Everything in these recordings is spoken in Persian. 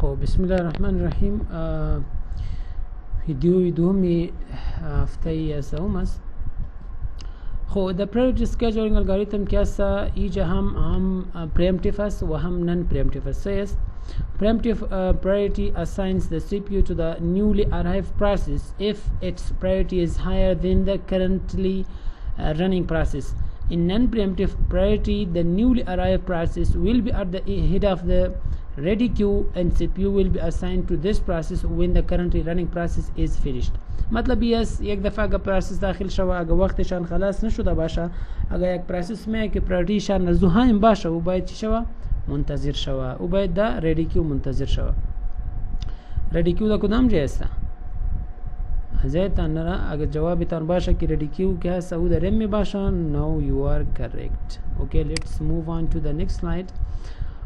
خب بسم الله الرحمن الرحیم. ویدیوی دومی هفته سوم است. خب the priority scheduling algorithm که است اینجا هم preemptive است و هم non preemptive است. است preemptive priority assigns the CPU to the newly arrived process if its priority is higher than the currently running process. In non-preemptive priority, the newly arrived process will be at the head of the ready queue and CPU will be assigned to this process when the currently running process is finished. मतलब यस एक दफ़ा अगर प्रोसेस दाखिल शवा अगर वक्त शान खलास नशुदा बाशा अगर एक प्रोसेस में कि प्रायोरिटी शान नजुहाim बाशा वो बायद शवा मुंतज़िर शवा वो बायद दा रेडी क्यू मुंतज़िर शवा रेडी क्यू दा कुदाम जैसा Hazaitan agar jawab itan basha ki ready queue kya hai Saudi Arabia basha. Now you are correct. Okay, let's move on to the next slide.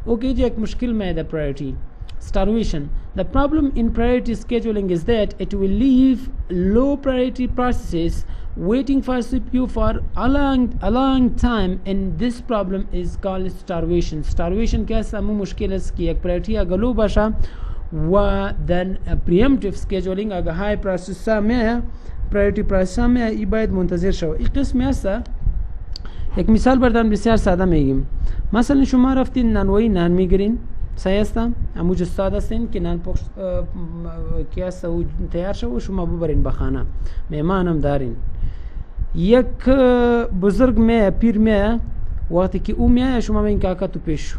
Okay, je ek mushkil mein the priority starvation. The problem in priority scheduling is that it will leave low priority processes waiting for CPU for a long time, and this problem is called starvation. Starvation kya samu mushkil hai ki ek priority agar low basha و then preemptive scheduling اگر های پروسس میں priority پروسس میں ای باید منتظر شو. این قسم هست. یک مثال بردم بسیار ساده میگیم. مثلا شما رفتین نانوایی نان میگیرین صحیح است؟ امو جستاد هستین که نان پخش که است و تیار شو و شما ببرین به خانه. مهمانم دارین. یک بزرگ میں پیر میں وقتی که او میاد شما میگین کاکا تو پیش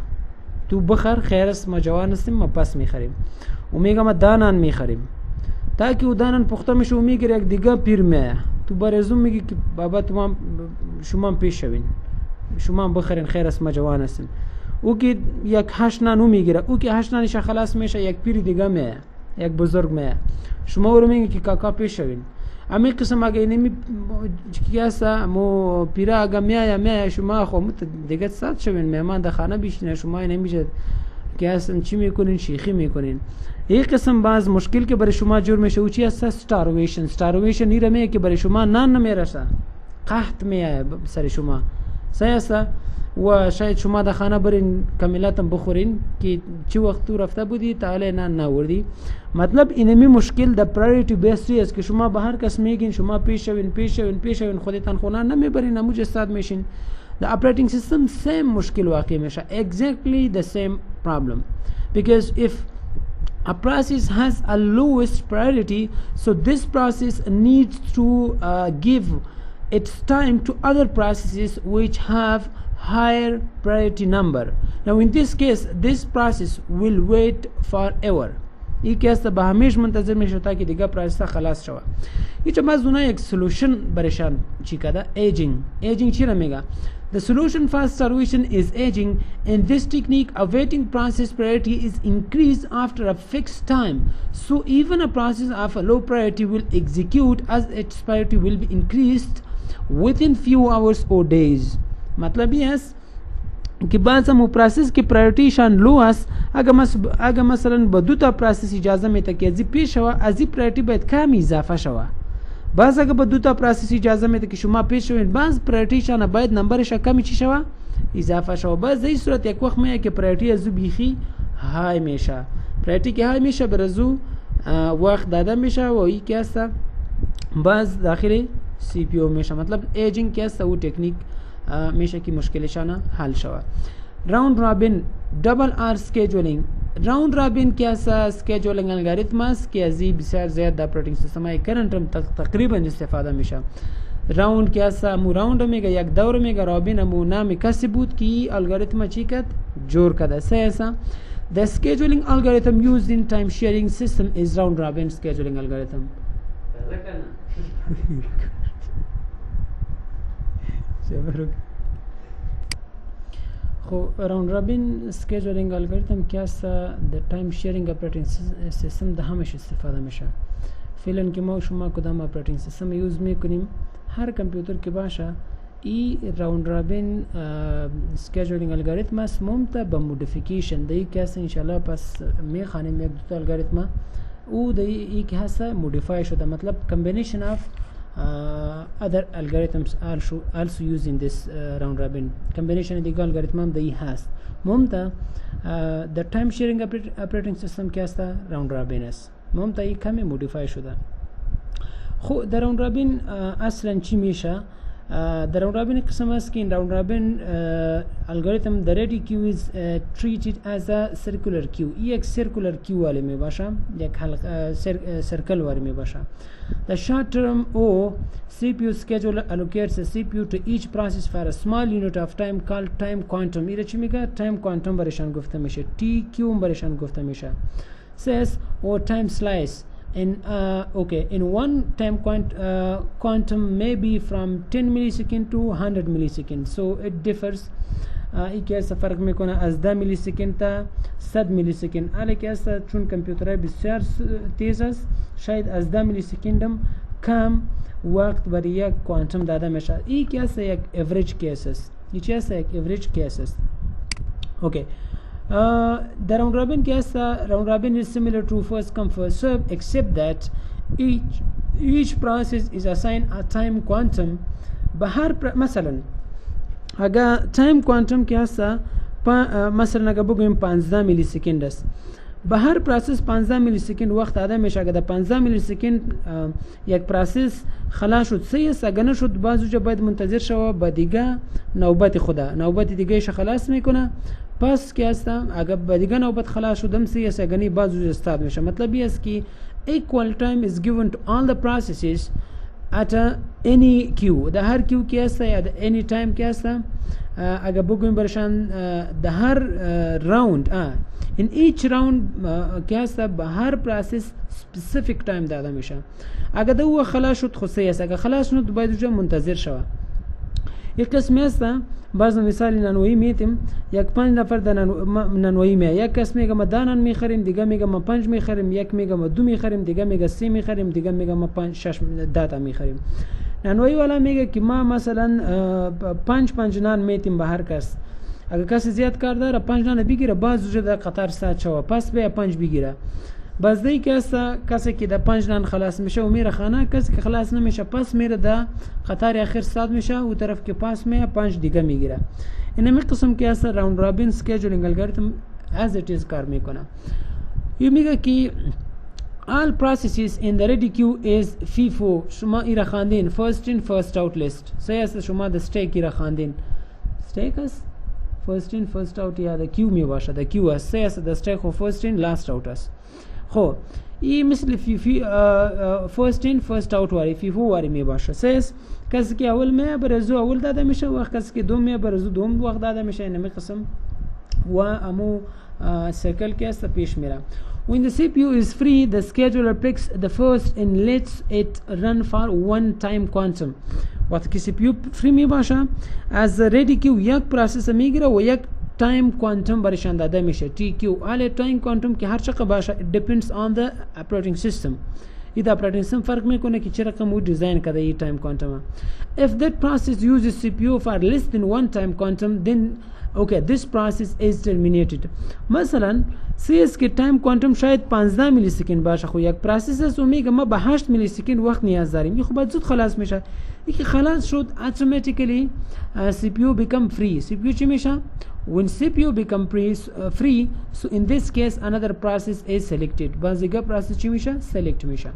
تو بخر خیر است ما جوان هستیم ما پس میخریم و میگم ما دانان میخریم تا که او دانان پخته میشه و میگیره یک دیگه پیر میه تو برزون میگی که بابا تو شما پیش شوین شما بخرین خیر است ما جوان هستیم او که یک 8 نان او میگیره او که 8 نانش خلاص میشه یک پیر دیگه میه یک بزرگ میه شما رو میگی که کاکا پیش شوین امی قسم اگه نمی کیاسا مو پیرا اگه میای شما خو دیگه ساعت شوین مهمان در خانه بیشینه شما نمیشه کیاسا چی میکنین شیخی میکنین. یک قسم باز مشکل که برای شما جور میشه او چی است starvation. starvation این رمیه که برای شما نان نمیرسه قحط میایه سر شما صحیح است و شاید شما در خانه برین کاملاتم بخورین که چی وقت تو رفته بودی تا حالا نان ناوردی. مطلب اینمی مشکل در پرایورتی بیسری است که شما به هر کس میگین شما پیش شوین خودتان خونه نمیبرین اموج استاد میشین. The operating system same مشکل واقع میشه exactly the same problem because if a process has a lowest priority so this process needs to give its time to other processes which have higher priority number. Now in this case this process will wait forever. این که است به همیشه منتظر میشه تا که دیگه پروسس خلاص شود. هیچ بعضونا یک سولوشن برشان چی کده aging چی را میگه. The solution for starvation is aging. In this technique a waiting process priority is increased after a fixed time, so even a process of a low priority will execute as its priority will be increased within few hours or days. मतलब ये है कि بعض هم پروسس کې پرایورټي شان لو است اگر مثلا به دو تا پروسس اجازه میده که ازی پیش شوه ازی پرایورټي باید کم اضافه شوه. بعض اگر به دو تا پروسس اجازه میده که شما پیش شوین بعض پرایورټي شان باید نمبرش کمی چی شوه اضافه شوه. بعض در این صورت یک وقت میاد که پرایورټي ازو بیخی های میشه پرایورټي که های میشه برزو وقت داده میشه و این که است بعض داخل سی پی او میشه. मतलब ایجینگ که است او تکنیک میشه که مشکلشان حل شود. راوند رابین دبل آر سکیجولینگ. راوند رابین که است سکیجولینگ الگوریتم است که ازی بسیار زیاد در اپراتینگ سیستم های کرنت هم تقریبا استفاده میشه. راوند که است مو راوند میگه یک دور میگه رابین مو نام کسی بود که الگوریتم چی کرد جور کرده سه. The scheduling algorithm used in time sharing system is round robin scheduling algorithm. خو راوند رابین سکیجولینگ الگوریتم که است در تایم شیرینگ اپراتینگ سیستم ده همش استفاده میشه. فعلا که ما شما کدام اپراتینگ سیستم یوز میکنیم هر کامپیوتر که باشه ای راوند رابین سکیجولینگ الگوریتم است ممتا با مودیفیکیشن دی که است انشالله پس میخوانیم یک دو تا الگوریتم او دی ای که هست مودیفای شده. मतलब combination of other algorithms also using this round robin combination دیگه الگوریتم دی هست ممتا the time sharing operating system که است round robin است ممتا این کمی مودیفای شده خب در راوند رابین اصلا چی میشه در راوند رابین قسم است که این راوند رابین الگوریتم the ready queue is treated as a circular queue یک circular queue والی می باشه یک circle والی می باشه the short term or CPU scheduler allocates a CPU to each process for a small unit of time called time quantum ایره چی میگه time quantum برشان گفته میشه TQ برشان گفته میشه says or time slice in one time quantum may be from 10 millisecond to 100 millisecond so it differs این که است فرق میکنه از 10 میلی سکند تا 100 میلی سکند حالا که است چون کامپیوترهای بسیار تیز است شاید از 10 میلی سکند هم کم وقت برای یک کوانتوم داده میشه این که است یک اوریج کیس است این چی است یک اوریج کیس است اوکی the round robin case round robin is similar to first come first serve except that each process is assigned a time quantum مثلا اگر time quantum که است مثلا اگر بگویم 15 میلی سکند است به هر پروسس 15 میلی سکند وقت داده میشه اگر در 15 میلی سکند یک پروسس خلاص شد سه است اگر نشد بعضی باید منتظر شو با دیگه نوبت خدا نوبت دیگه ش خلاص میکنه پس که است اگر با دیگه نوبت خلاص شدم سه است اگر بعضی استاد میشه مطلب است که equal time is given to all the processes at any queue در هر queue که است یا any time که است اگر بگویم برشان در هر راوند in each round که است به هر پروسس specific time داده میشه اگر دو خلاص شد خو سه است اگر خلاص شد باید اونجا منتظر شوه یک قسمی است باز مثال نانوایی میتیم یک 5 نفر در نانوایی می یک کس میگه ما دانان میخریم دیگه میگه ما 5 میخریم یک میگه ما 2 میخریم دیگه میگه 3 میخریم دیگه میگه ما 5 6 داتا میخریم نانوایی والا میگه که ما مثلا 5 نان میتیم به هر کس اگر کسی زیاد کار داره 5 نان بگیره باز جو در قطار ساعت شو پس به 5 بگیره باز دی کسی که در 5 نان خلاص میشه و میره خانه کسی که خلاص نمیشه پس میره در قطار آخر ساعت میشه و طرف که پاس میه 5 دیگه میگیره این می قسم که است راوند رابین اسکیجولینگ الگوریتم as it is کار میکنه این میگه که all processes in the ready queue is FIFO شما ایره خواندین first in first out list سه است شما د stake ایره خواندین stake است first in first out یا د queue می باشه د queue است سه است د stake و first in last out است خب این مثل first in first out واری FIFO واری می باشه سه است کسی که اول می برزو اول داده میشه و کسی که دوم می برزو دوم وقت داده میشه این می قسم و امو سیکل که است پیش میره When the CPU is free, the scheduler picks the first and lets it run for one time quantum. وقتی که CPU free می باشه از ready queue یک پروسس میگیره و یک time quantum برشان داده میشه TQ. حالا time quantum که هر چقدر باشه it depends on the operating system. این operating system فرق میکنه که چه رقم او دیزاین کرده این time quantum. If that process uses CPU for less than one time quantum, then okay, this process is terminated. مثلا CS که تایم کوانتوم شاید 15 میلی سکند باشه خو یک پروسس است و میگه ما به 8 میلی سکند وقت نیاز داریم این خب باید زود خلاص میشه این که خلاص شد automatically CPU become free CPU چی میشه when CPU become free so in this case another process is selected باز دیگه پروسس چی میشه select میشه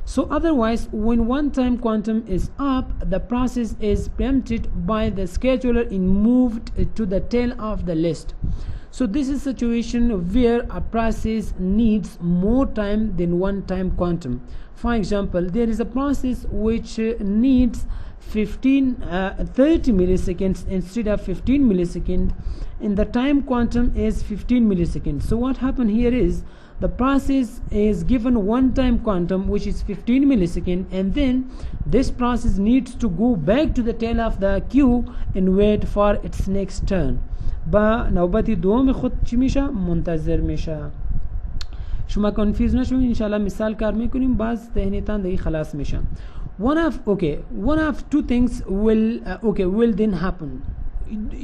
So otherwise, when one time quantum is up, the process is preempted by the scheduler and moved to the tail of the list. So this is a situation where a process needs more time than one time quantum. For example, there is a process which needs 30 milliseconds instead of 15 milliseconds, and the time quantum is 15 milliseconds. So what happened here is the process is given one time quantum which is 15 millisecond and then this process needs to go back to the tail of the queue and wait for its next turn با نوبتی دوم خود چی میشه منتظر میشه شما کنفیوز نشوین انشالله مثال کار میکنیم باز ذهنیتان دیگه خلاص میشه one of two things will then happen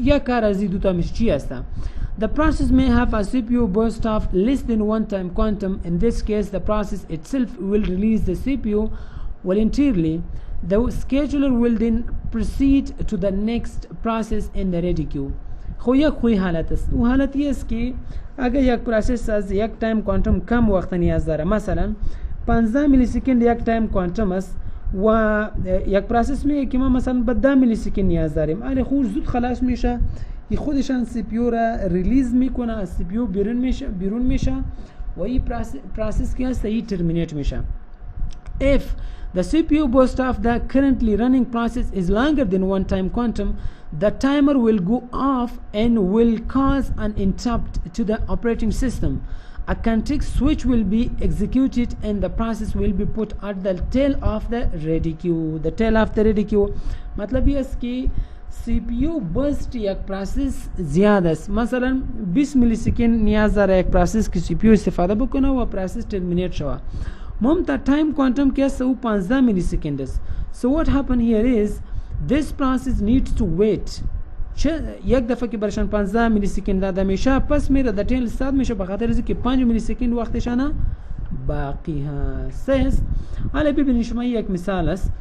یا کار از دو تا میشه چی هست The process may have a CPU burst of less than one time quantum. In this case, the process itself will release the CPU voluntarily, the scheduler will then proceed to the next process in the ready queue. خو یک خوی حالت است. او حالت است که اگر یک پروسس از یک تایم کوانتوم کم وقت نیاز داره، مثلا 15 میلی سکند یک تایم کوانتوم است و یک پروسس میگه که ما مثلا به 10 میلی سکند نیاز داریم، آره خود زود خلاص میشه، خودشان سی پی یو را ریلیز میکنه، از سی پی یو بیرون میشه و این پروسس که هست این ترمینیت میشه. If the CPU burst of the currently running process is longer than one time quantum, the timer will go off and will cause an interrupt to the operating system. A context switch will be executed and the process will be put at the tail of the ready queue. The tail of the ready queue मतलब ये इसकी CPU burst एक process ज़्यादा है, मसलन 20 मिलीसेकंड नियाज़ आ रहा है एक process की CPU इस्तेफादा बकना हुआ process terminate शवा ममता time quantum क्या सौ 15 मिलीसेकंड है. So what happened here is this process needs to wait یک دفعه که برشان 15 میلی سکند داده میشه پس میره در تیل استاد میشه به خاطر اینکه 5 میلی سکند وقتشانه باقی هست. حالا ببینید شما یک مثال است.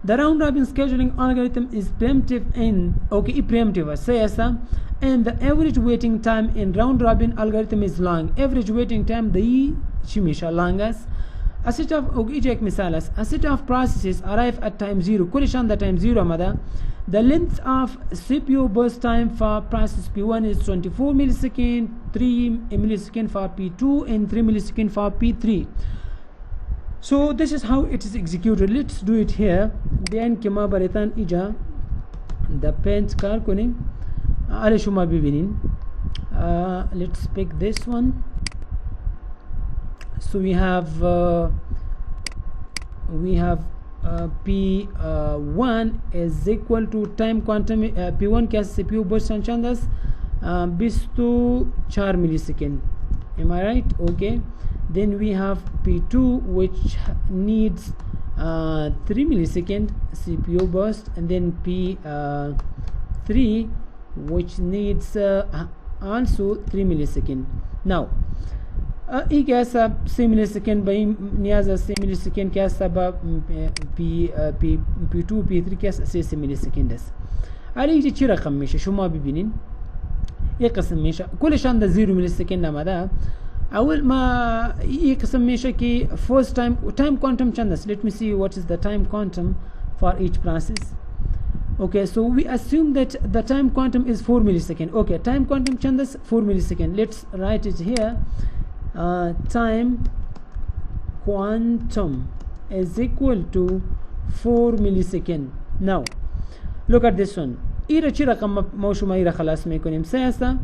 The round robin scheduling algorithm is preemptive in preemptive and the average waiting time in round robin algorithm is long. Average waiting time the چی میشه long است. A set of یک مثال است. A set of processes arrive at time 0 کلشان در time 0 آمده. The length of CPU burst time for process P1 is 24 millisecond, 3 millisecond for P2 and 3 millisecond for P3. So this is how it is executed. Let's do it here. Then kema baritan ija the pens kar kuni ale shuma bibinin. Let's pick this one. So we have P1 is equal to time quantum P1 क्या CPU burst chandas 24 millisecond. Am I right? Okay. Then we have P2 which needs 3 millisecond CPU burst, and then P3 which needs also 3 millisecond. Now एक ऐसा 3 मिलीसेकंड भाई नियाज़ 3 मिलीसेकंड क्या सब P2 P3 क्या 3 मिलीसेकंड है. अरे ये चीज़ रकम में शो ما ببینین एक قسم میشه کلشان در 0 میلیسکند آمده. اول ما یک قسم میشه که first time quantum چند است. Let me see what is the time quantum for each process. Okay, so we assume that the time quantum is 4 millisecond. Okay, time quantum چند است 4 millisecond. Let's write it here. Time quantum is equal to 4 millisecond. Now look at this one. ایره چی رقم ما شما ایره خلاص میکنیم سه هسته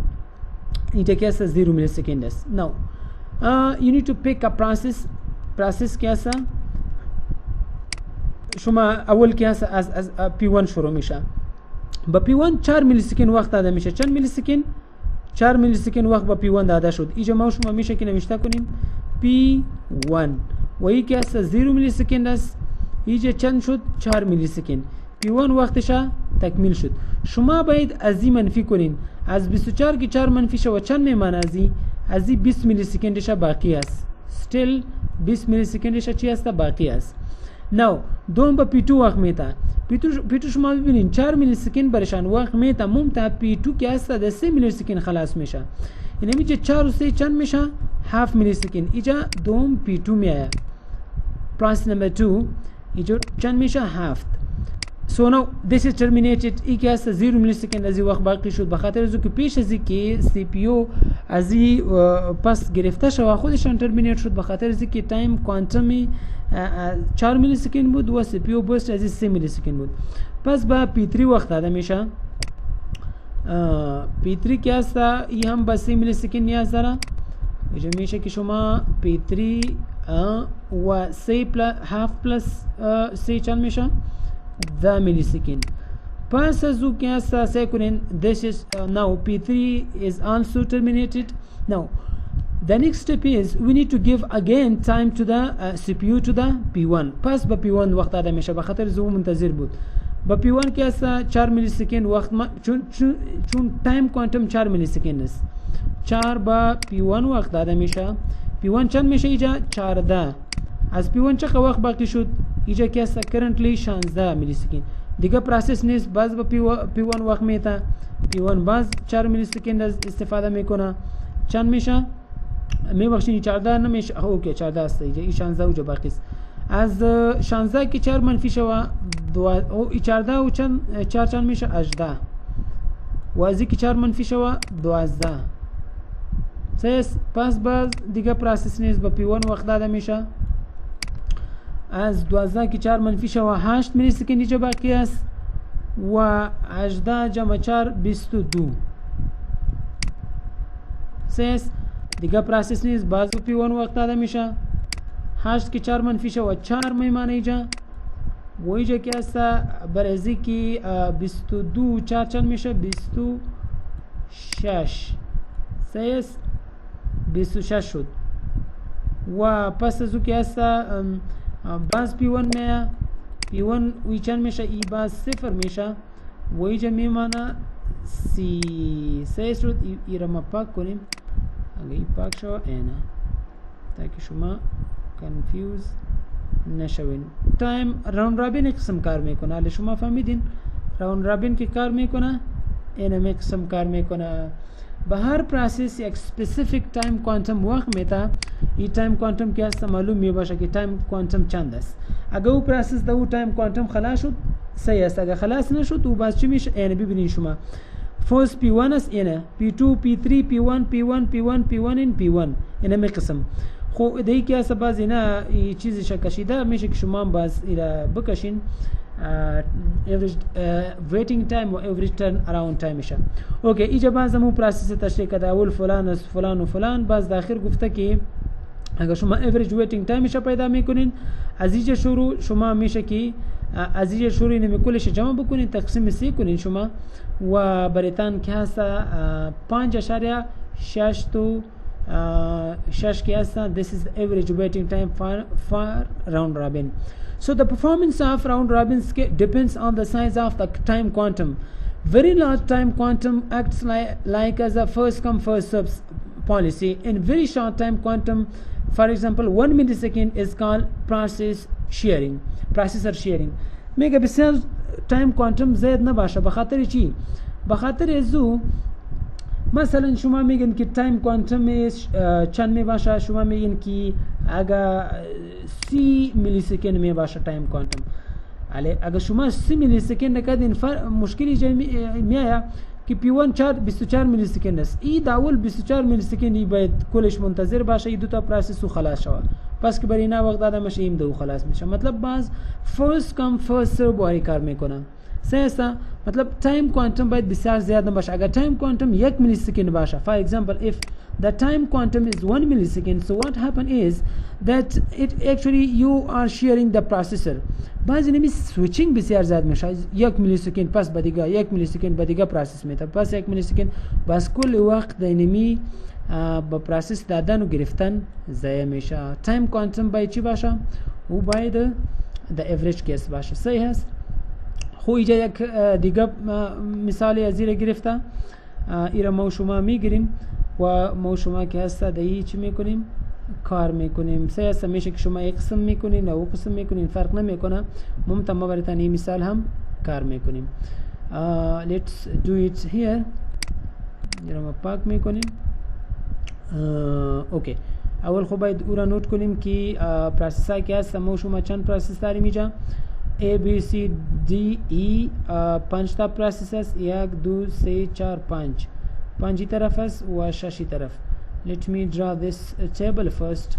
اینجا که هسته 0 millisecond است. Now you need to pick a process که هسته شما اول که هسته از P1 شروع میشه. با P1 4 millisecond وقت داده میشه. چند millisecond 4 میلیسکند وقت با P1 داده شد. اینجا ما شما میشه که نوشته کنیم P1 و این که است 0 میلیسکند است. اینجا چند شد 4 میلیسکند. P1 وقتش تکمیل شد. شما باید از این منفی کنین. از 24 که 4 منفی شد و چند میمانه از این 20 میلیسکندش باقی است. still 20 میلیسکندش چی است باقی است. now دوم با P2 وقت میتا P2 شما ببینین 4 میلیسکند برشان وقت میتا ممتا P2 که است در 3 میلیسکند خلاص میشه. این میشه 4 و 3 چند میشه half میلیسکند. اینجا دوم P2 میآید. process number 2 اینجا چند میشه half. So now this is terminated. ای که است 0 میلیسکند از این وقت باقی شد به خاطر از که پیش از که CPU از این پس گرفته شد خودشان ترمینیت شد به خاطر از که تایم کوانتومی 4 میلیسکند بود و CPU burst از 3 میلیسکند بود. پس با P3 وقت داده میشه. P3 که است این هم با 3 میلیسکند نیاز داره. اینجا میشه که شما P3 و 3 half plus 3 چند میشه 10 میلیسکند. پس از او که است سعی کنین this is now P3 is also terminated. Now the next step is we need to give again time to the CPU to the P1. پس با P1 وقت داده میشه به خاطر زو منتظر بود. با P1 که است 4 میلیسکند وقت چون تایم کوانتوم 4 میلیسکند است 4 با P1 وقت داده میشه. P1 چند میشه اینجا 14. از P1 چقدر وقت باقی شد اینجا که است currently 16 میلی سکند. دیگه پروسس نیست، باز با P1 وقت میته، P1 باز 4 میلی سکند استفاده میکنه، چند میشه؟ میبخشین 14 نمیشه، اوکی 14 است اینجا، این 16 اونجا باقی است. از 16 که 4 منفی شوه او 14 و چند میشه 18 و از که 4 منفی شوه 12 سیس. پس باز دیگه پروسس نیست، با P1 وقت داده میشه. از 12 که 4 منفی شوه 8 میلی سکند اینجا باقی است و 18 جمع 4 22 سیس. دیگه پروسس نیست، باز با P1 وقت داده میشه. 8 که 4 منفی شوه 4 میمانه اینجا و اینجا که است برازی که 22 4 چند میشه 26 سیس 26 شد و پس از او که است باز P1 میه، P1 وی چند میشه ای باز 0 میشه و اینجا میمانه 3 سیس شد. ای را ما پاک کنیم، اگه ای پاک شو اینه تاکه شما کنفیوز نشوین. تایم راوند رابین قسم کار میکنه، حالا شما فهمیدین راوند رابین که کار میکنه اینم قسم کار میکنه. به هر پروسس یک اسپسیفیک تایم کوانتم وقت میته، این تایم کوانتم که هست معلوم میباشه که تایم کوانتم چند است. اگه او پروسس ده او تایم کوانتم خلاص شد صحیح است، اگه خلاص نشد او باز چی میشه اینه ببینین شما. فرست P1 است اینه، P2 P3 P1 P1 P1 P1 in P1 اینه می قسم. خب دیگه که است باز اینا این چیزی کشیده میشه که شما باز اینا بکشین average waiting time و average turnaround time میشه. اوکی اینجا باز همون پروسس تشریح کرده، اول فلان از فلان و فلان، باز داخل گفته که اگر شما average waiting time میشه پیدا میکنین از اینجا شروع شما میشه که از اینجا شروع اینو کلش جمع بکنین تقسیم 3 کنین شما و برایتان که هست 5.6 تو 6 که هست. This is the average waiting time for round robin. So the performance of round robins depends on the size of the time quantum. Very large time quantum acts like as a first come first served policy. In very short time quantum, for example 1 millisecond is called processor sharing. میگه بسیار تایم کوانتم زیاد نباشه، بخاطر چی؟ بخاطر ازو مثلا شما میگن که تایم کوانتم چند میباشه، شما میگن که اگر 30 میلی سکند میباشه تایم کوانتم، اگر شما 30 میلی سکند کردین مشکلی میایه که P1 24 میلی سکند است. ای داول 24 میلی سکندی باید کلش منتظر باشه ای دو تا پروسس و خلاص شود، پس که برای اینا وقت داده میشه این دو خلاص میشه. مطلب باز فرست کم فرست سرو باری کار میکنن. سیستا مطلب تایم کوانتم باید بسیار زیاد نباشه. اگر تایم کوانتم 1 میلی سکند باشه، for example if the time quantum is 1 millisecond, so what happen is that it actually you are sharing the processor. بعضی نمی سویچینگ بسیار زیاد میشه، 1 میلی سکند پس با دیگه 1 میلی سکند با دیگه پروسس میته، پس 1 میلی سکند، بس کل وقت دینمی با پروسس دادن و گرفتن ضایع میشه. تایم کوانتم باید چی باشه؟ او باید the average case باشه. صحیح است؟ خو اینجا یک دیگه مثالی از این گرفته، ایرا ما شما میگیریم و ما شما که هسته دهی چی میکنیم؟ کار میکنیم. صحیح است؟ میشه که شما یک قسم میکنین و او قسم میکنین، فرق نمیکنه. ممتن ما برایتان این مثال هم کار میکنیم. let's do it here. ایرا ما پاک میکنیم. اوکی اول خب باید او را نوت کنیم که پروسس ها که هست ما شما چند پروسس داریم اینجا؟ A B C D E 5 تا پروسس است، 1 2 3 4 5 5 طرف است و 6 طرف. Let me draw this table first.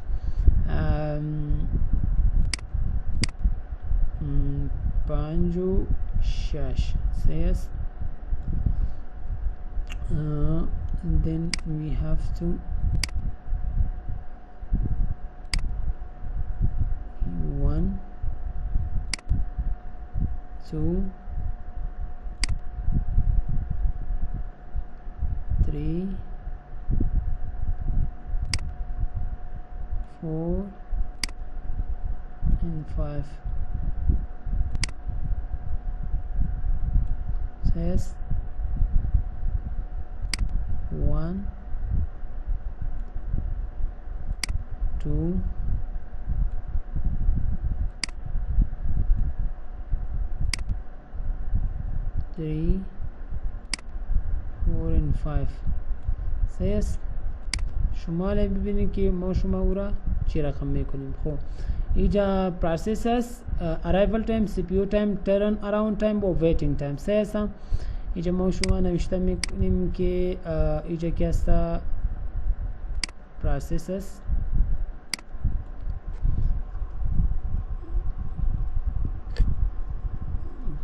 5 و 6 yes. Then we have to 1 2 3 4 and 5 says 1 2 3 4 and 5 سیست شمال ببینید که ما شما او را چی رقم میکنیم. خب اینجا پروسس است arrival time CPU time turn around time و waiting time سیست اینجا ما شما نوشته میکنیم که اینجا که است پروسس است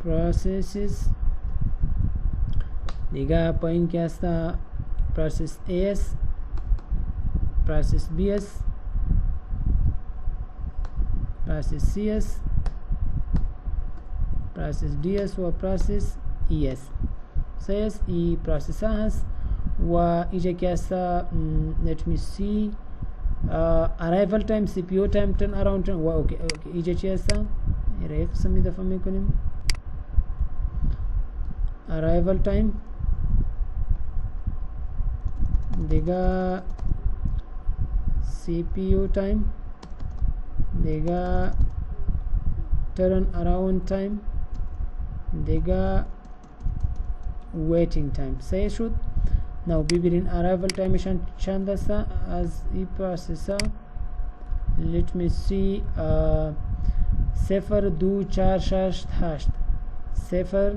processes دیگه پایین که است process AS process BS process CS process DS و process ES CS ای process هست و اینجا که است let me see arrival time CPU time turn around time و اوکی اینجا چی است یک قسمی دفعه میکنیم arrival time دیگه CPU time دیگه turn around time دیگه waiting time صحیح شد. نو ببینین arrival time چند است از این پروسس let me see 0 2 4 6 8 0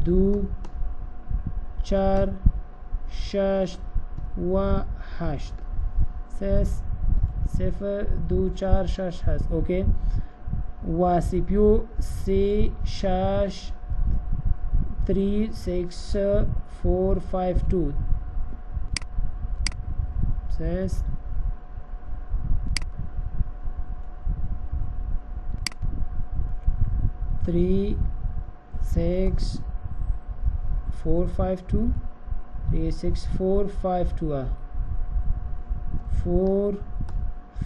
2 4 6 و 8 سیست 0 2 4 6 هست اوکی و سی پیو 3 6 3 6 4 5 2 سیست 3 6 4 5 2 3 6 4 5 2 4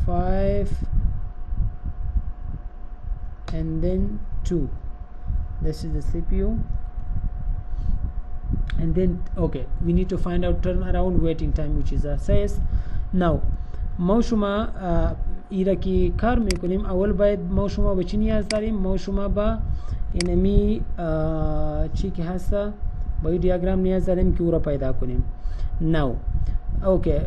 5 and then 2 this is the CPU and then okay we need to find out turnaround waiting time which is a says now ما شما ایره که کار میکنیم اول باید ما شما به چی نیاز داریم ما شما با اینمی چی که هست با این دیاگرام نیاز داریم که او را پیدا کنیم. now okay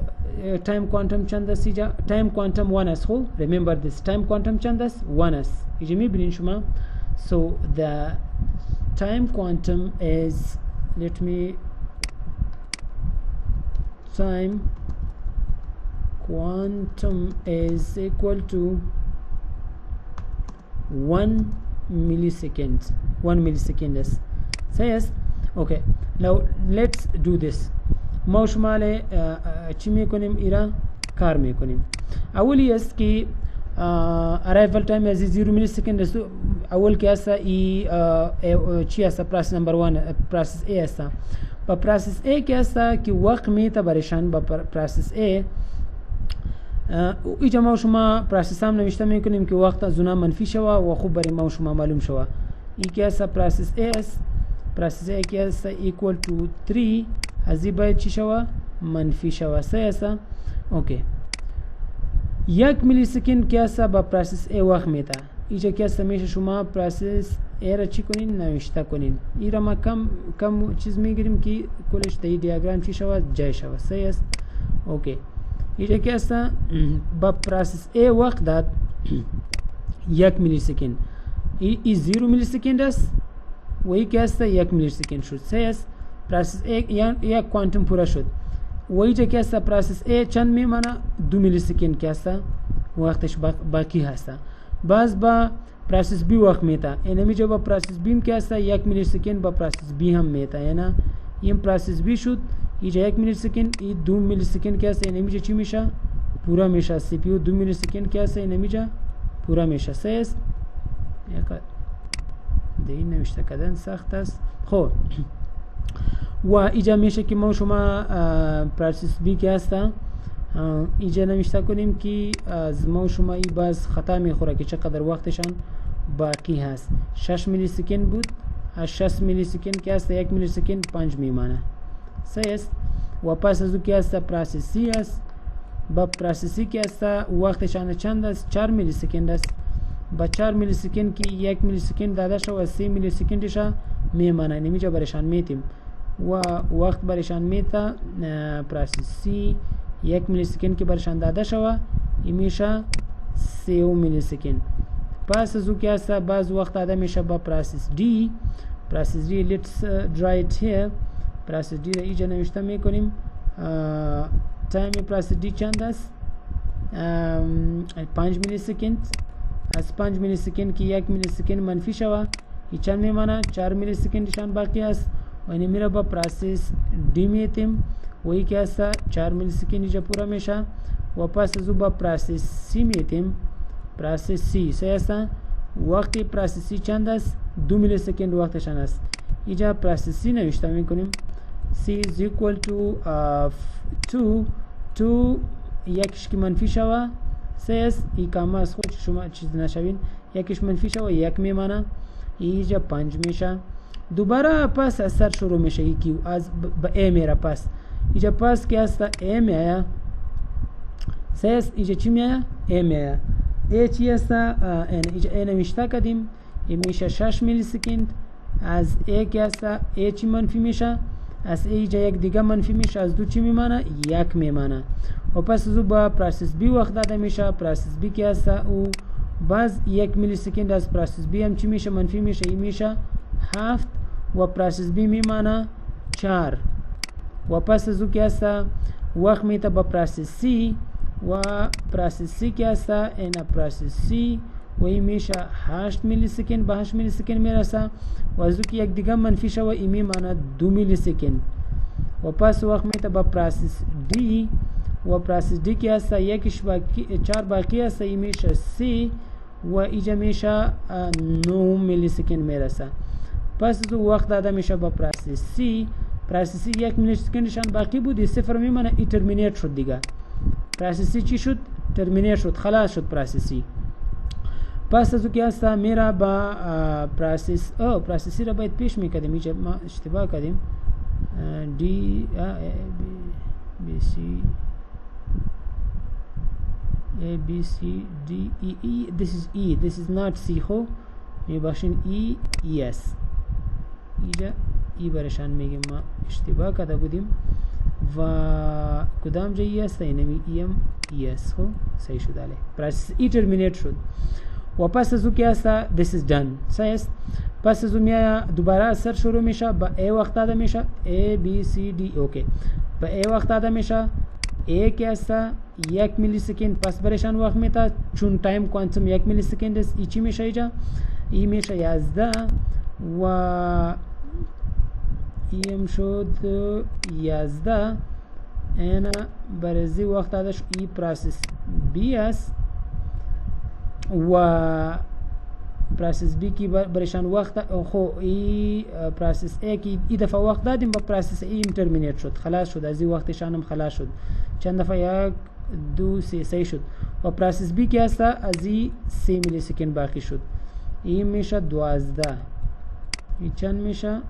time quantum چند است اینجا time quantum 1 است خب remember this time quantum چند است 1 است اینجا میبینین شما so the time quantum is let me time quantum is equal to 1 millisecond 1 millisecond is says okay now let's do this ما شمال چی میکنیم ایرا کار میکنیم اولی است که arrival time از 0 millisecond است اول که است ای چی است پروسس نمبر 1 پروسس A است با پروسس A که است که وقت میتبرشن با پروسس A اینجا ما شما پروسس هم نوشته میکنیم که وقت از اونها منفی شوه و خوب برای ما شما معلوم شوه ای که است پروسس A است پروسس A که است equal to 3 از این باید چی شوه منفی شوه سه است اوکی 1 میلی سکند که است با پروسس A وقت میده اینجا که است میشه شما پروسس A را چی کنین نوشته کنین این را ما کم چیز میگیریم که کلش در دیاگرام چی شوه جای شوه سه است اوکی اینجا که است با پروسس A وقت داد 1 میلی سکند ای 0 میلی سکند است و ای که است 1 میلی سکند شد سه است پروسس A یک کوانتم پورا شد و اینجا که است پروسس A چند میمانه 2 میلی سکند که است وقتش باقی هست باز با پروسس B وقت میتا اینمی جو با پروسس B که است 1 میلی سکند با پروسس B هم میتا یعنی این پروسس B شد اینجا 1 میلی سکند این 2 میلی سکند که است اینمی چی میشه پورا میشه سی پی یو 2 میلی سکند که است اینمی جا پورا میشه سه است یک این نوشته کردن سخت است خب و اینجا میشه که ما شما پروسس بی که هسته اینجا نوشته کنیم که از ما شما ای باز خطا میخوره که چقدر وقتشان باقی هست 6 میلی سکند بود از 6 میلی سکند که هست 1 میلی سکند 5 میمانه سه است و پس از او که هست پروسس سی است با پروسس سی که هست وقتشان چند است 4 میلی سکند است با 4 میلی سکند که 1 میلی سکند داده شد و 3 میلی سکندش میمانه. نمیجا برشان میتیم و وقت برشان میتا پروسس سی 1 میلی سکند که برشان داده شد میشه 3 میلی سکند. پس از او که است بعض وقت داده میشه با پروسس دی. پروسس دی لیتس درای ایت هیر. پروسس دی را اینجا نوشته میکنیم. تایم پروسس دی چند است؟ 5 میلی سکند. از 5 میلی سکند که 1 میلی سکند منفی شود این چند میمانه؟ 4 میلی سکندشان باقی است و این میره با پروسس دی میتیم و این که است 4 میلی سکند اینجا پورا میشه و پس از او با پروسس سی میتیم. پروسس سی سه است. وقتی پروسس سی چند است؟ 2 میلی سکند وقتشان است. اینجا پروسس سی نوشته میکنیم. سی is equal to 2 یکیش که منفی شود 3 است. این کامه از خود شما چیز نشوین. یکیش منفی شود 1 میمانه. اینجا 5 میشه. دوباره پس از سر شروع میشه. یکی از با ا میره پس. اینجا پس که است ا میآید 3 است. اینجا چی میآید؟ ا میآید. ا چی است؟ اینجا ا نوشته کردیم. این میشه 6 میلی سکند. از ا که است ا چی منفی میشه؟ از اینجا یک دیگه منفی میشه. از 2 چی میمانه؟ 1 میمانه. و پس از او با پروسس بی وقت داده میشه. پروسس بی که است او باز 1 میلی سکند از پروسس بی هم چی میشه؟ منفی میشه. این میشه 7 و پروسس بی میمانه 4 و پس از او که است وقت میته با پروسس سی و پروسس سی که است این پروسس سی و این میشه 8 میلی سکند. به 8 میلی سکند میرسه و از او که یک دیگه منفی شوه این میمانه 2 میلی سکند و پس وقت میته با پروسس دی و پروسس دی که است یکیش باقی 4 باقی است این میشه 3 و اینجا میشه 9 میلی سکند میرسه. پس از وقت داده میشه با پروسس سی. پروسس سی 1 میلی سکندشان باقی بود. صفر میمانه. این ترمینیت شد دیگه. پروسس سی چی شد؟ ترمینیت شد. خلاص شد پروسس سی. پس از که است میره با پروسس سی را باید پیش میکردیم. اینجا ما اشتباه کردیم. دی بی سی A B C D E E. This is E. This is not C. خو میباشین E yes. اینجا ای برشان میگیم ما اشتباه کرده بودیم و کدام جا ای است؟ اینمی ای ام ای است. خو صحیح شد. علی پروسس ای ترمینیت شد و پس از او که است this is done. صحیح است. پس از او میاد دوباره اثر شروع میشه. با A وقت داده میشه. A B C D. اوکی. با A وقت داده میشه. A که است 1 میلی سکند. پس برشان وقت میتا چون تایم کوانتوم 1 میلی سکند است. ای چی میشه اینجا؟ ای میشه 11 و ایم شد 11. اینا برزی وقت دادش ای پروسس بی است و پروسس بی کی برشان وقت خو ای پروسس ای کی ای دفعه وقت دادیم با پروسس ای ترمینیت شد. خلاص شد. از این وقتشان هم خلاص شد. چند دفعه 1 2 3 شد و پروسس بی کی است از این 3 میلی سکند باقی شد. این میشه 12. این چند میشه؟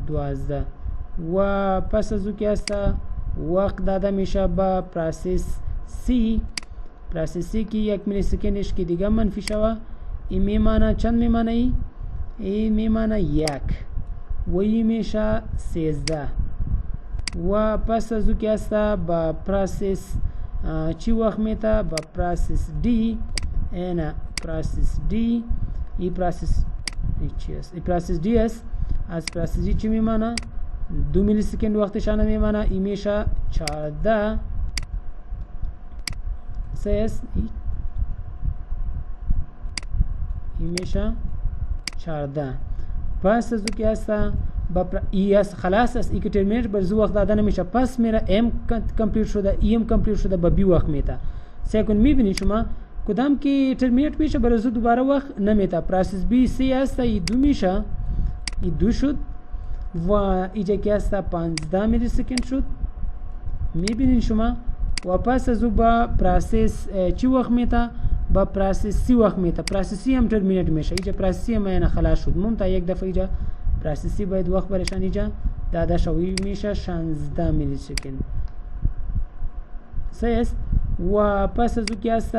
12 و پس از او که است وقت داده میشه با پروسس سی. پروسس سی که 1 میلی سکندش که دیگه منفی شوه این میمانه چند میمانه؟ این میمانه 1 و این میشه 13 و پس از او که است با پروسس چی وقت میته؟ با پروسس دی. اینا پروسس دی. این پروسس چی است؟ این پروسس دی است. از پروسس دی چی میمانه؟ 2 میلی سکند وقتشان میمانه. این میشه 14 سه است. این میشه 14. پس از او که است با ای است خلاص است. ای که ترمینیت بر زو وقت داده نمیشه. پس میره ام کمپلیت شده. ای ام کمپلیت شده با بی وقت میته. سیکون میبینید شما کدام که ترمینیت میشه بر زو دوباره وقت نمیته. پروسس بی سی است. ای 2 میشه. ای 2 شد و اینجا که است 15 میلی سکند شد. میبینید شما و پس از او با پروسس چی وقت میته؟ با پروسس سی وقت میته. پروسس سی هم ترمینیت میشه. اینجا پروسس سی هم خلاص شد. ممتا یک دفعه اینجا پروسس سی باید وقت برشان اینجا داده شوی میشه 16 میلی سکند. صحیح است. و پس از او که است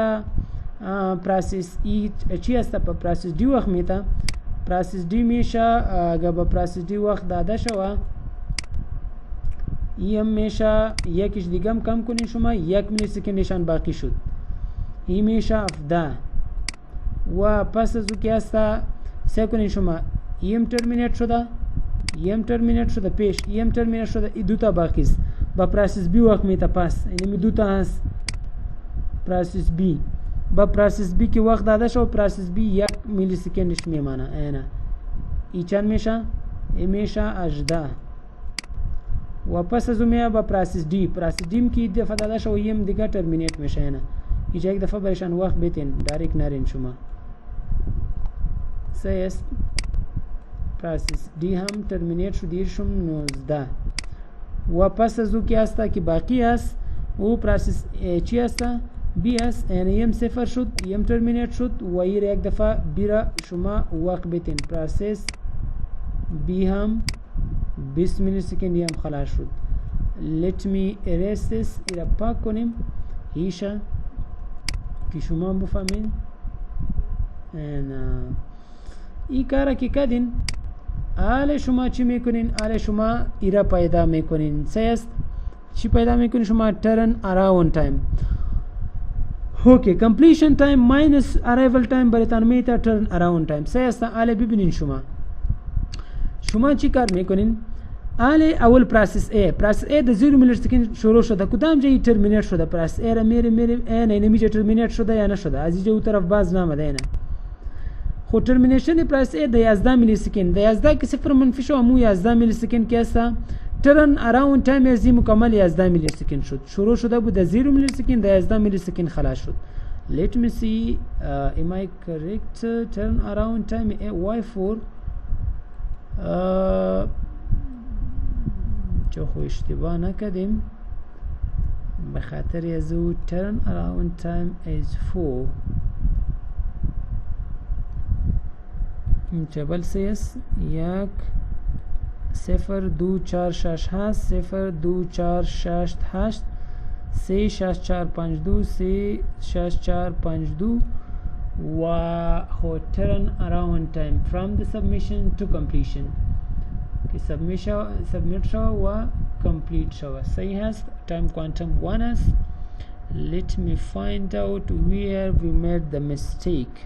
پروسس ای چی است؟ پروسس دی وقت میتا پروسس دی میشه اگه با پروسس دی وقت داده شوه ای هم میشه یکیش دیگه هم کم کنین شما 1 میلی سکندشان باقی شد ای میشه 17 و پس از او که است سه کنین شما ای هم ترمینیت شده ای هم ترمینیت شده پیش ای هم ترمینیت شده ای دوتا باقی است با پروسس بی وقت میتا پس اینمی دوتا هست پروسس بی با پروسس بی که وقت داده شد پروسس بی 1 میلی سکندش میمانه اینا ای چند میشه؟ ای میشه 18 و پس از اون با پروسس دی که دفعه داده شد یم دیگه ترمینیت میشه اینا ایجا یک دفعه برشان وقت بیتین دایرکت نرین شما سه است پروسس دی هم ترمینیت شد دیرشم 19 و پس از او که هسته که باقی است او پروسس چی هسته؟ بی است یعنی یم صفر شد یم ترمینیت شد و ایر یک دفعه بی را شما وقت بیتین پروسس بی هم 20 میلی سکند هم خلاص شد let me erase this ایرا پاک کنیم ایشا که شما بفهمین ای کارا که کدین آل شما چی میکنین آل شما ایرا پیدا میکنین سیست چی پیدا میکنین شما turn around time اوکی completion time minus arrival time براتان میتا turn around time سیست آل ببینین شما چی کار میکنین آل اول پروسس A د 0 میلی سکند شروع شده کدام جایی ترمینیت شده پروسس A را میری نه نمیشه ترمینیت شده یا نشده از اینجا اون طرف باز نامده نه خو ترمینیشن پروسس A د 11 میلی سکند د 11 که صفر منفی شو مو 11 میلی سکند که است ترن اراوند تایم از مکمل 11 میلی سکند شد شروع شده بود د 0 میلی سکند د 11 میلی سکند خلاص شد let me see am I correct turn around time y4 چو خو اشتباه نکردیم به خاطر یزو turn around time is 4 جبل سیس 1 0 2 4 6 7 0 2 4 6 8 3 6 4 5 2 3 6 4 5 2 و خو turn around time from the submission to completion که submit شو و complete شو صحیح هست time quantum 1 است let me find out where we made the mistake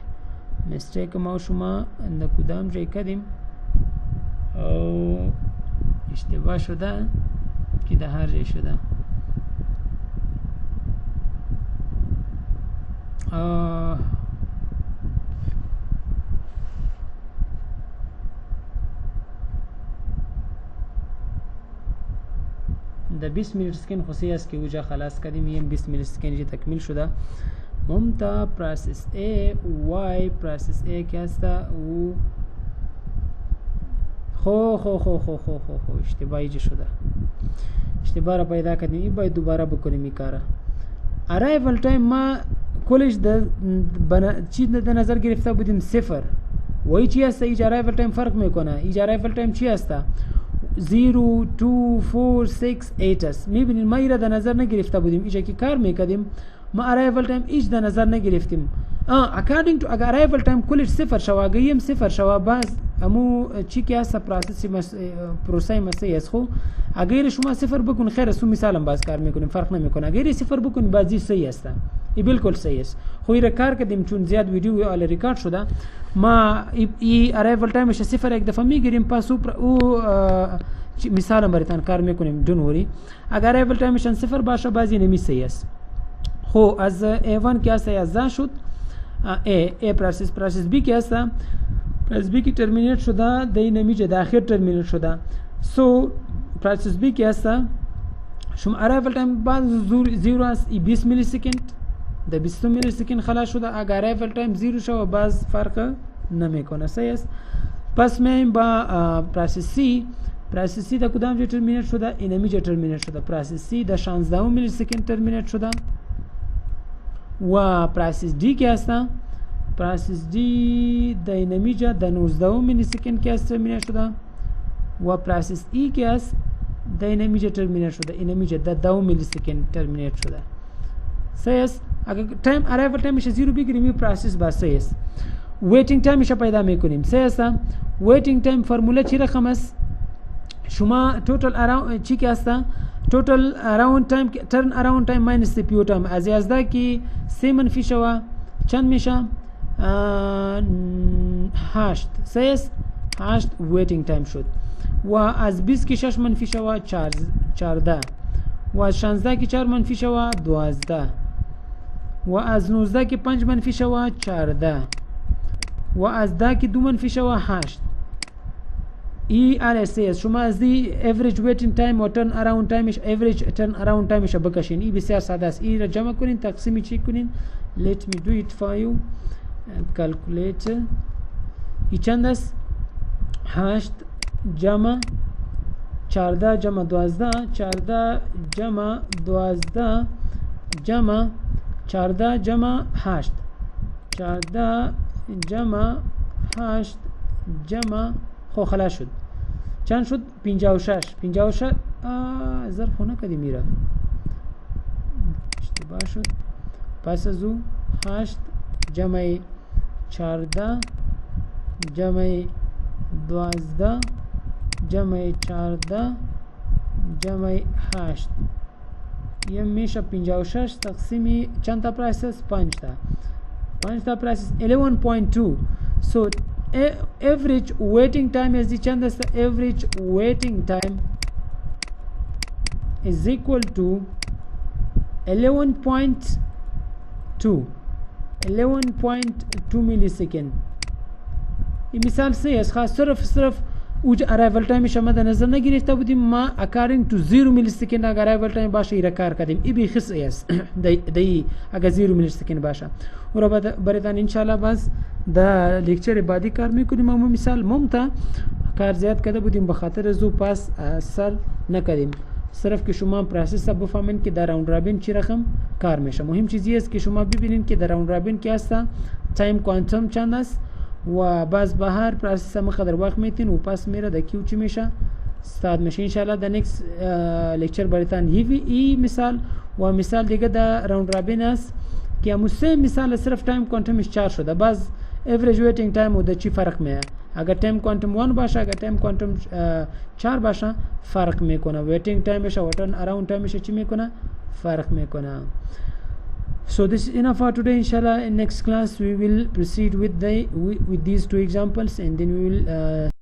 ما شما در کدام جای کردیم او اشتباه شده که در هر جای شده در 20 میلی سکند خوصی است که اوجا خلاص کردیم یم 20 میلی سکند تکمیل شده ممتا پروسس A y پروسس A که است او خو اشتباهی جا شده اشتباه را پیدا کردیم این باید دوباره بکنیم این کارا arrival time ما کلش چی در نظر گرفته بودیم صفر وای چی است ایج arrival time فرق میکنه ایج arrival time چی است 0 2 4 6 8 است میبینید ما ایرا در نظر نگرفته بودیم ایجا که کار میکردیم ما arrival time ایج در نظر نگرفتیم according to اگر arrival time کلش صفر شو اگر یم صفر شو باز امو چی که هست پروسه مسیح است خو اگر شما صفر بکن خیر است مثالم باز کار میکنیم فرق نمیکنه اگر صفر بکن بازی صحیح است این بالکل صحیح است خو ایرا کار کردیم چون زیاد ویدیو ال ریکارد شده ما ای arrival time ش صفر یک دفعه میگیریم پس او مثالم براتون کار میکنیم دون وری اگر arrival time ش صفر باشه بازی نمی صحیح است خو از A1 که است از شد A پروسس B که است پروسس B که ترمینیت شده دی نمیشه داخل ترمینیت شده سو پروسس B که است شما arrival time بعد 0 است 20 میلی سکند در 20 میلی سکند خلاص شده اگر arrival time 0 شو باز فرق نمیکنه صحیح است پس میایم با پروسس C در کدام جا ترمینیت شده این نمیشه ترمینیت شده پروسس C در 16 میلی سکند ترمینیت شده و پروسس دی که است پروسس دی در نمیجا در 19 میلی سکند که است ترمینیت شده و پروسس ای که است در نمیجا ترمینیت شده این نمیجا در 2 میلی سکند ترمینیت شده صحیح است اگر تایم ارایوال تایمش 0 بگیریم این پروسس با 3 است. ویتینگ تایمش پیدا میکنیم 3 است. ویتینگ تایم فرموله چی رقم است؟ شما توتال اراوند چی که است؟ توتال اراوند تایم ترن اراوند تایم ماینس سی پی او تایم از 11 کی 3 منفی شوه چند میشه؟ 8 3 است 8 ویتینگ تایم شد. و از 20 کی 6 منفی شوه 14 و از 16 کی 4 منفی شوه 12 و از 19 کی 5 منفی شوه 14 و از 10 کی 2 منفی شوه 8. ای آر اس اس شما از دی average waiting time و turn around timeش average turn around timeش بکشین. ای بسیار ساده است. ای را جمع کنین تقسیمی چی کنین. let me do it for you and calculate. ای چند است؟ 8 جمع 14 جمع 12 14 جمع 12 جمع 14 جمع 8 14 جمع 8 جمع خو خلاص شد چند شد 56 ظرف نکردی میره اشتباه شد. پس از او 8 جمع 14 جمع 12 جمع 14 جمع 8 یه میشه 56 تقسیمی چند تا پرایسس 5 تا پرایسس 11.2. so average waiting time is چند است؟ average waiting time is equal to 11.2 millisecond. این مثال سه است. خاص صرف اوج arrival time شما در نظر نگرفته بودیم ما according to 0 millisecond اگر arrival time باشه ایره کار کردیم. ای بی خص است دی اگر 0 millisecond باشه و را براتان انشالله باز در لیکچر بعدی کار میکنیم. اما مثال ممتا کار زیاد کرده بودیم بخاطر زو پاس سر نکردیم. صرف که شما پروسس بفهمین که در راوند رابین چی رقم کار میشه. مهم چیزی است که شما ببینید که در راوند رابین کی است، تایم کوانتوم چند است و باز به هر پروسس مقدار وقت میتین و پس میره د کیو چی میشه استاد میشه. ان شاء الله در نیکست لیکچر براتان ای مثال و مثال دیگه در راوند رابین است که همون سه مثال صرف تایم کوانتومش 4 شده. باز average waiting time و د چی فرق میه. اگر تایم کوانتوم 1 باشه اگر تایم کوانتوم 4 باشه فرق میکنه. ویتینگ تایمش و ترن اراوند تایمش چی میکنه فرق میکنه. So this is enough for today. Inshallah in next class we will proceed with these two examples and then we will